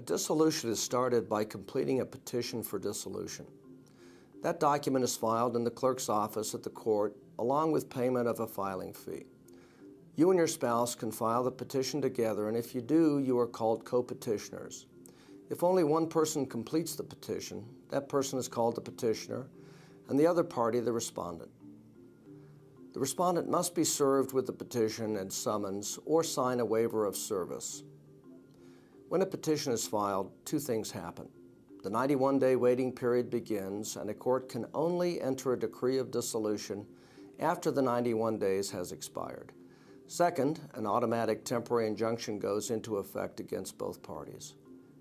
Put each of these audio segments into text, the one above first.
dissolution is started by completing a petition for dissolution. That document is filed in the clerk's office at the court along with payment of a filing fee. You and your spouse can file the petition together, and if you do, you are called co-petitioners. If only one person completes the petition, that person is called the petitioner, and the other party the respondent. The respondent must be served with the petition and summons or sign a waiver of service. When a petition is filed, two things happen. The 91-day waiting period begins, and a court can only enter a decree of dissolution after the 91 days has expired. Second, an automatic temporary injunction goes into effect against both parties.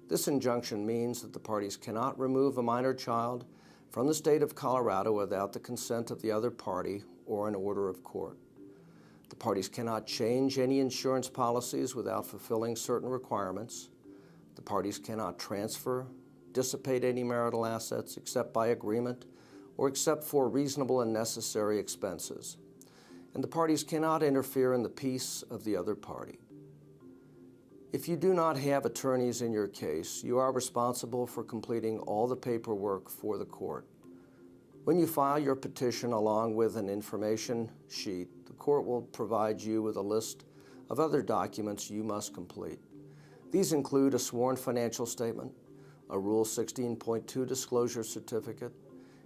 This injunction means that the parties cannot remove a minor child from the state of Colorado without the consent of the other party or an order of court. The parties cannot change any insurance policies without fulfilling certain requirements. The parties cannot transfer, dissipate any marital assets except by agreement or except for reasonable and necessary expenses. And the parties cannot interfere in the peace of the other party. If you do not have attorneys in your case, you are responsible for completing all the paperwork for the court. When you file your petition along with an information sheet, the court will provide you with a list of other documents you must complete. These include a sworn financial statement, a Rule 16.2 disclosure certificate,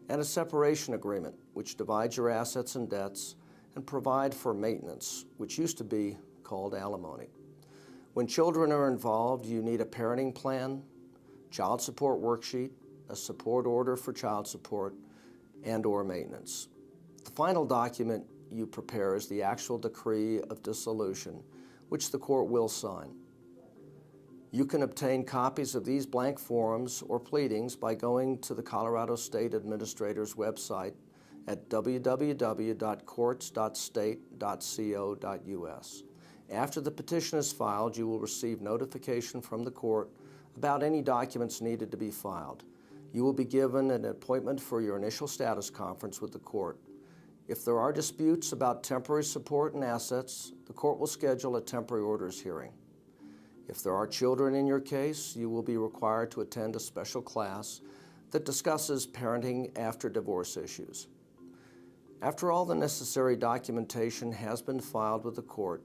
and a separation agreement, which divides your assets and debts and provide for maintenance, which used to be called alimony. When children are involved, you need a parenting plan, child support worksheet, a support order for child support, and/or maintenance. The final document you prepare is the actual decree of dissolution, which the court will sign. You can obtain copies of these blank forms or pleadings by going to the Colorado State Administrator's website at www.courts.state.co.us. After the petition is filed, you will receive notification from the court about any documents needed to be filed. You will be given an appointment for your initial status conference with the court. If there are disputes about temporary support and assets, the court will schedule a temporary orders hearing. If there are children in your case, you will be required to attend a special class that discusses parenting after divorce issues. After all the necessary documentation has been filed with the court,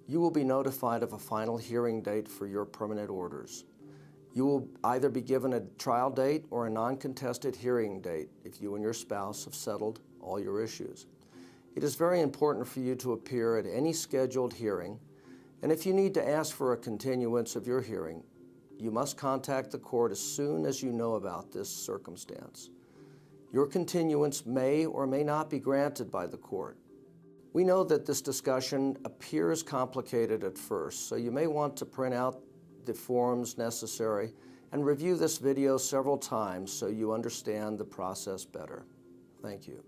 you will be notified of a final hearing date for your permanent orders. You will either be given a trial date or a non-contested hearing date if you and your spouse have settled all your issues. It is very important for you to appear at any scheduled hearing, and if you need to ask for a continuance of your hearing, you must contact the court as soon as you know about this circumstance. Your continuance may or may not be granted by the court. We know that this discussion appears complicated at first, so you may want to print out the forms necessary and review this video several times so you understand the process better. Thank you.